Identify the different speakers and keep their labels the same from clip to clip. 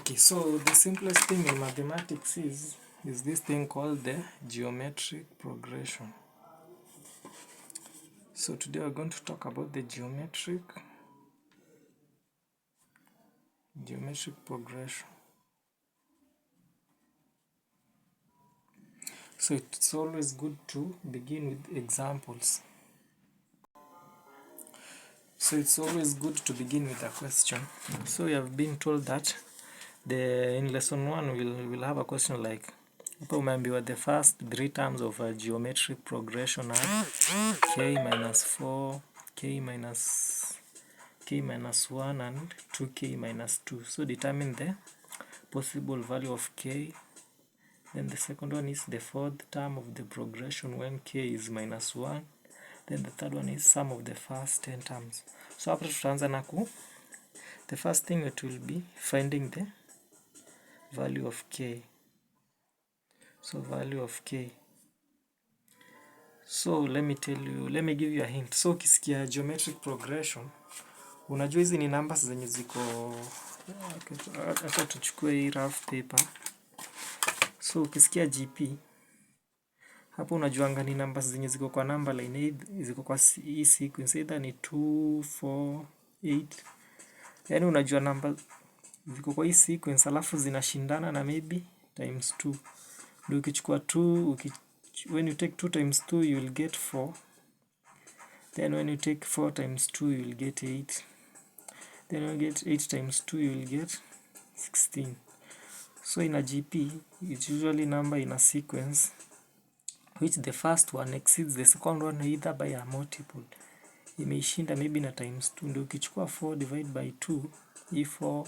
Speaker 1: Okay, so the simplest thing in mathematics is this thing called the geometric progression. So today we're going to talk about the geometric progression. So it's always good to begin with examples. So it's always good to begin with a question. So we have been told that in lesson 1 we'll have a question like, hapa umeambiwa the first three terms of a geometric progression are k minus 4, k minus 1 and 2k minus 2. So determine the possible value of k. Then the second one is the fourth term of the progression when k is minus 1. Then the third one is sum of the first 10 terms. So hapa tutaanza na the first thing it will be finding the value of k. So value of k. So let me give you a hint. So ukisikia geometric progression, unajua hizi ni numbers zenye ziko, hata tuchukue hii rough paper. So ukisikia GP, hapo unajuanga ni numbers zenye ziko kwa number line, ziko kwa hii sequence, either ni 2, 4, 8. Yani unajua number ziko kwa hii sequence alafu zinashindana na maybe times 2. Ndio ukichukua 2, when you take 2 times 2 you will get 4. Then when you take 4 times 2 you will get 8. Then when you get 8 times 2 you will get 16. So in a GP, it's usually number in a sequence which the first one exceeds the second one either by a multiple. Imeishinda maybe na times 2. Ndio ukichukua 4 divide by 2, hii 4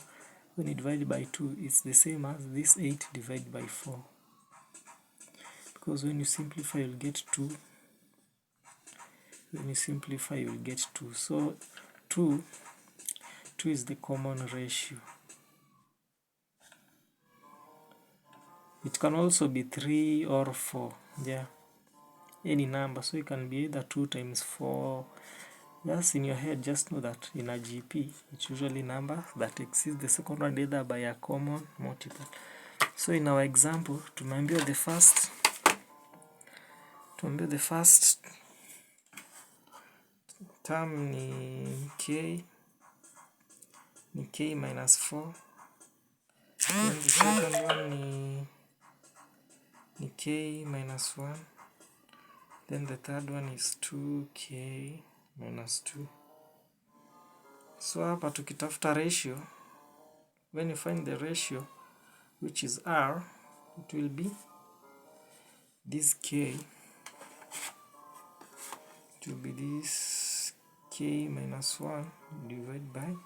Speaker 1: when you divide by 2 it's the same as this 8 divided by 4. Because when you simplify you'll get 2. When you simplify you'll get 2. So 2 is the common ratio. It can also be 3 or 4. Yeah, any number. So it can be either 2 times 4. Just in your head, just know that in a GP, it's usually number that exceeds the second one either by a common multiple. So in our example, tumeambiwa the first term ni k minus 4. Then the second one ni k minus 1. Then the third one is 2k minus 2. So hapa tukitafuta ratio, when you find the ratio which is r, it will be this k, it will be this k minus 1 divided by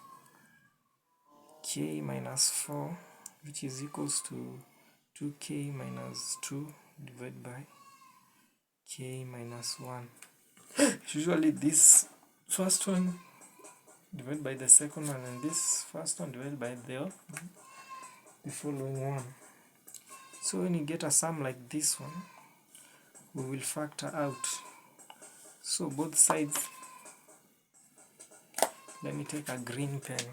Speaker 1: k minus 4, which is equals to 2k minus 2 divided by k minus 1. Usually this first one divided by the second one, and this first one divided by the following one. So when you get a sum like this one, we will factor out. So both sides, let me take a green pen.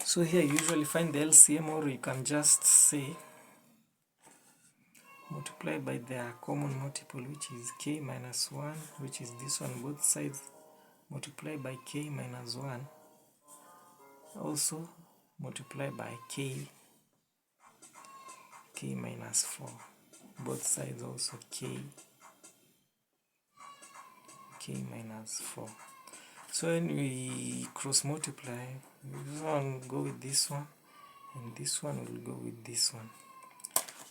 Speaker 1: So here you usually find the LCM, or you can just say multiply by their common multiple, which is k minus 1, which is this one. Both sides multiply by k minus 1. Also multiply by k minus 4. Both sides also k minus 4. So when we cross multiply, this one will go with this one, and this one will go with this one.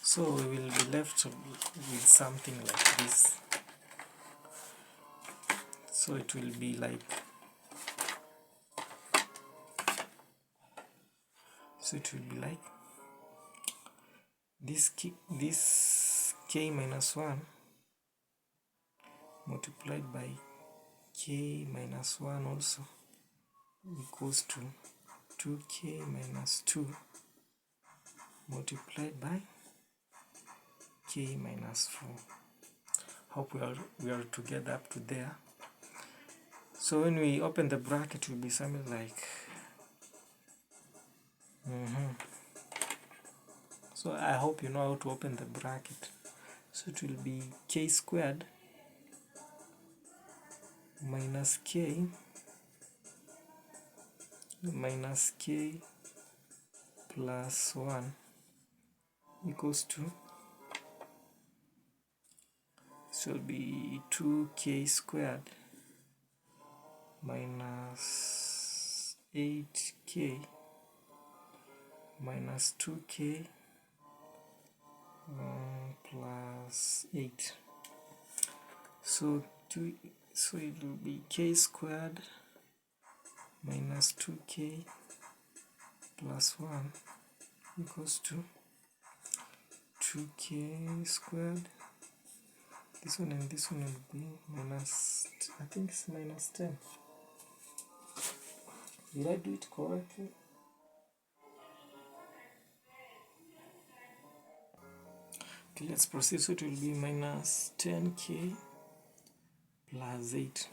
Speaker 1: So we will be left with something like this. So it will be like, this k minus 1 multiplied by k minus 1 also equals to 2k minus 2 multiplied by k minus 4. Hope we are together up to there. So when we open the bracket, it will be something like So I hope you know how to open the bracket. So it will be k squared minus k plus 1 equals to, this will be 2k squared minus 8k minus 2k plus 8. So it will be k squared minus 2k plus 1 equals to 2k squared. This one and this one will be minus, I think it's minus 10. Did I do it correctly? Okay, let's proceed. So it will be minus 10k plus 8.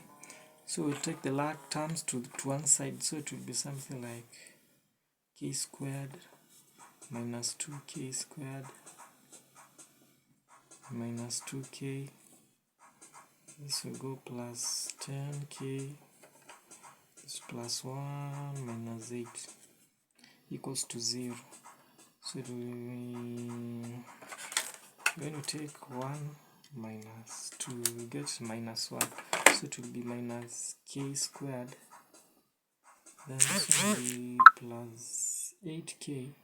Speaker 1: So we'll take the like terms to one side. So it will be something like k squared minus 2k squared minus 2k. This will go plus 10k. This plus 1 minus 8 equals to 0. So it will be, when you take 1 minus 2, you get minus 1. So it will be minus k squared. Then this will be plus 8k.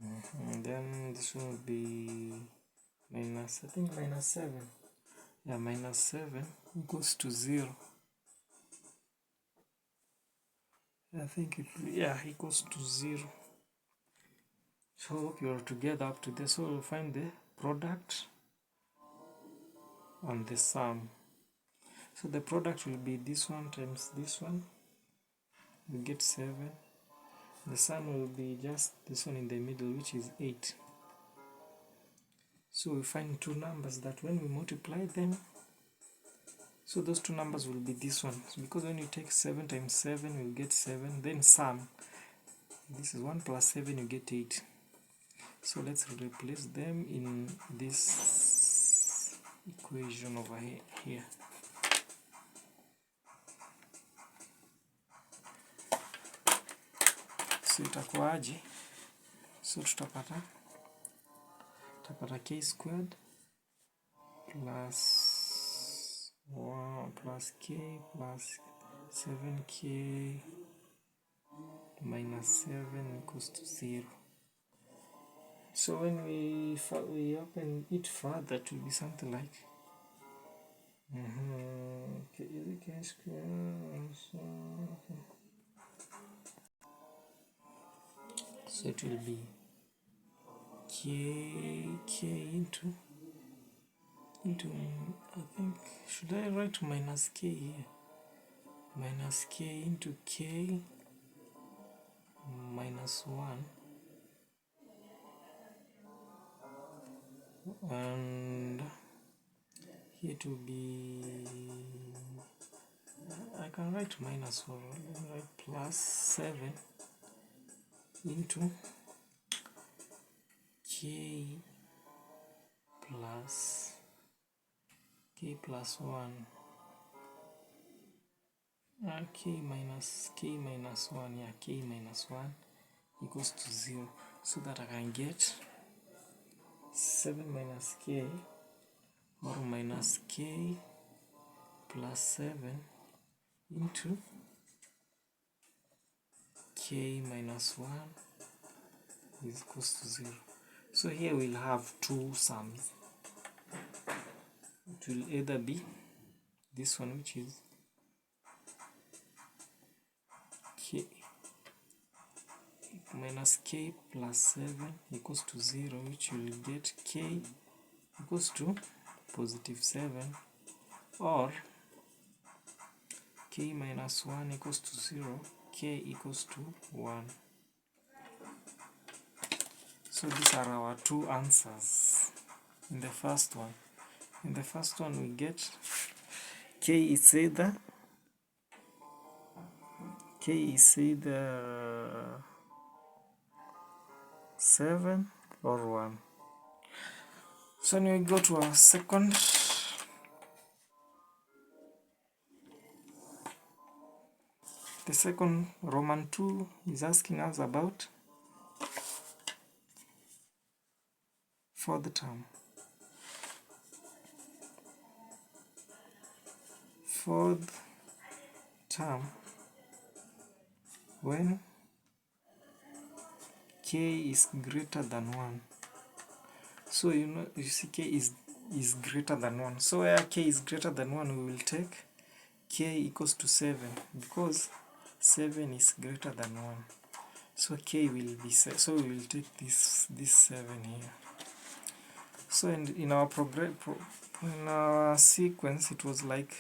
Speaker 1: And then this one will be minus, I think minus 7. Yeah, minus 7 equals to 0. I think equals to 0. So hope you're together up to this. So we'll find the product and the sum. So the product will be this one times this one. We get 7. The sum will be just this one in the middle, which is 8. So we find two numbers that when we multiply them, so those two numbers will be this one. So because when you take 7 times 7, you'll get 7. Then sum. This is 1 plus 7, you get 8. So let's replace them in this equation over here. So itakuwaje? So tutapata k squared plus 1 plus k plus 7k minus 7 equals to 0. So when we open it further, it will be something like k squared. So it will be k into I think, should I write minus k here? Minus k into k minus 1, and here to be, I can write minus 4, let me write plus 7 into k plus 1, k minus 1, yeah, k minus 1 equals to 0, so that I can get 7 minus k or minus k plus 7 into k minus 1 is equals to 0. So here we'll have two sums. It will either be this one, which is k minus k plus 7 equals to 0, which will get k equals to positive 7, or k minus 1 equals to 0, k equals to 1. So these are our two answers in the first one. In the first one we get k is either 7 or 1. So when we go to our second, the second Roman 2 is asking us about fourth term. Fourth term when k is greater than 1. So you see k is greater than 1. So where k is greater than 1, we will take k equals to 7 because 7 is greater than 1. So k will be 7. So we will take this 7 here. So in our in our sequence, it was like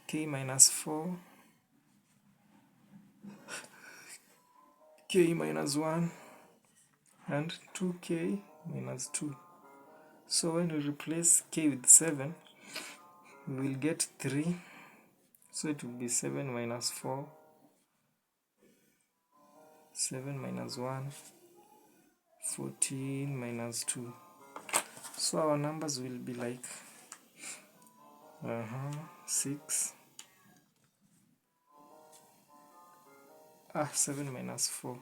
Speaker 1: k minus 4, k minus 1, and 2k minus 2. So when we replace k with 7, we will get 3. So it will be 7 minus 4, 7 minus 1, 14 minus 2. So our numbers will be like 6. 7 minus 4.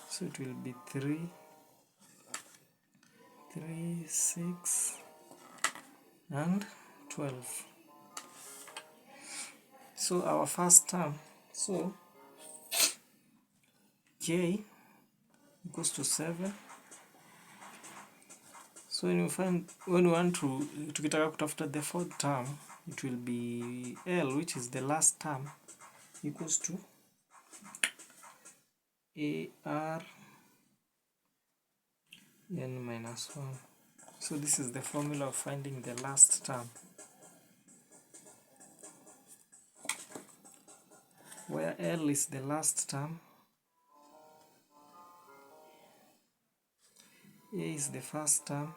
Speaker 1: So it will be 3, 6, and 12. So our first term, so k equals to 7. So when we want to tukitaka kutafuta the fourth term, it will be L, which is the last term, equals to AR n minus 1. So this is the formula of finding the last term, where L is the last term, A is the first term,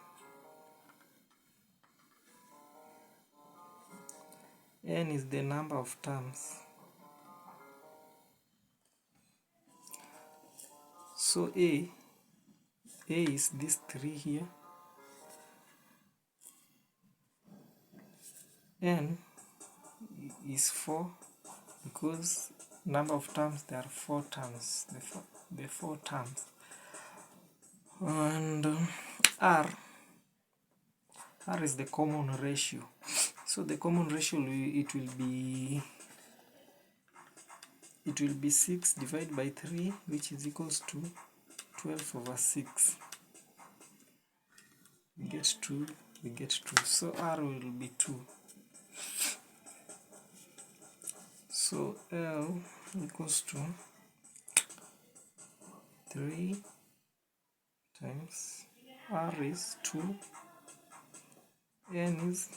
Speaker 1: N is the number of terms. So A is this 3 here, N is 4 because number of terms, there are 4 terms, the 4 terms, and R is the common ratio. So the common ratio, it will be 6 divided by 3, which is equals to 12 over 6. We get 2. So R will be 2. So L equals to 3 times R is 2, N is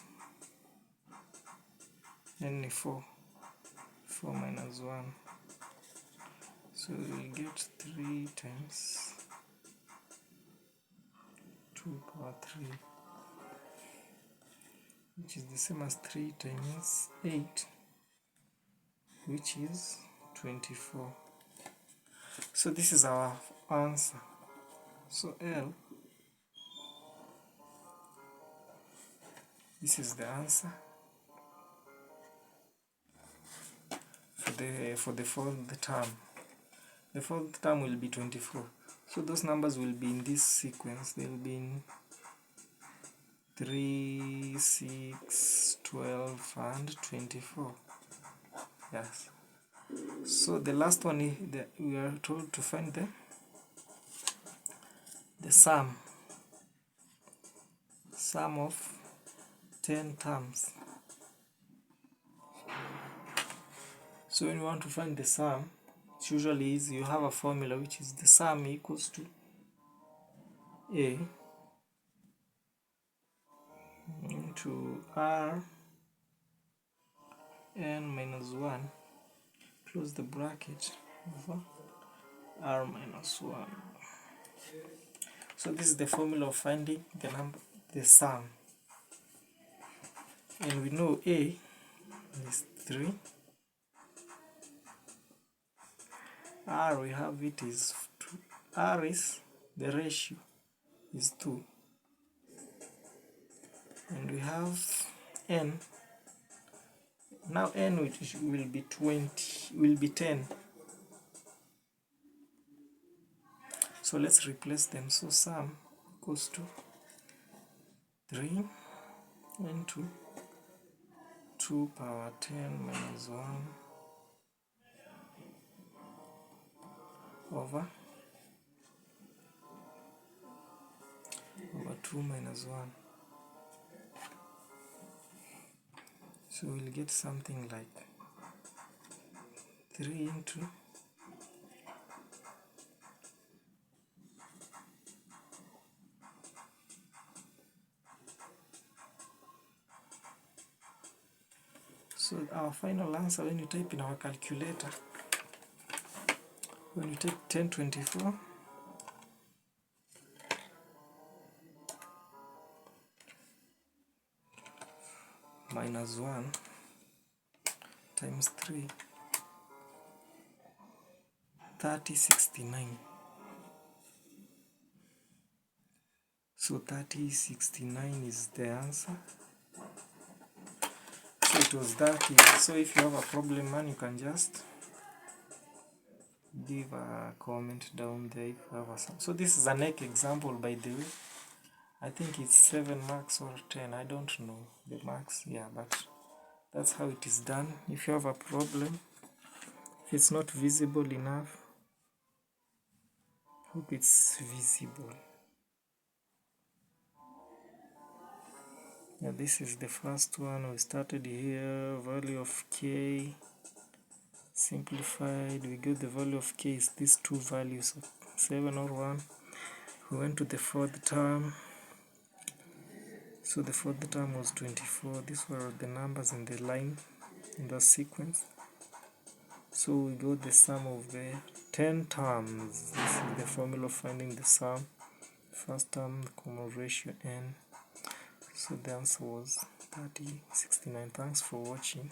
Speaker 1: 4 minus 1. So we get 3 times 2 power 3, which is the same as 3 times 8, which is 24. So this is our answer. So L, this is the answer for the fourth term. The fourth term will be 24. So those numbers will be in this sequence. They will be in 3, 6, 12, and 24. Yes. So the last one is we are told to find the sum of 10 terms. So when you want to find the sum, it's usually easy. You have a formula which is the sum equals to A into R n minus 1, close the bracket, over R minus 1. So this is the formula of finding the sum. And we know A is 3, R we have it is 2, R is the ratio is 2, and we have n. Now n which will be 20, will be 10. So let's replace them. So sum equals to 3 into 2 power 10 minus 1 over 2 minus 1. So we'll get something like 3 into so our final answer when you type in our calculator, when you take 1024 minus 1 times 3, 3069. So 3069 is the answer. So it was that easy. So if you have a problem, man, you can just give a comment down there if you have a sum. So this is a KNEC example, by the way. I think it's 7 marks or 10. I don't know the marks. Yeah, but that's how it is done. If you have a problem, if it's not visible enough, hope it's visible. Yeah, this is the first one. We started here, value of k simplified. We got the value of k is these two values, 7 or 1. We went to the fourth term. So the fourth term was 24. These were the numbers in the line, in the sequence. So we got the sum of the 10 terms. This is the formula of finding the sum. First term, common ratio n. So the answer was 3069. Thanks for watching.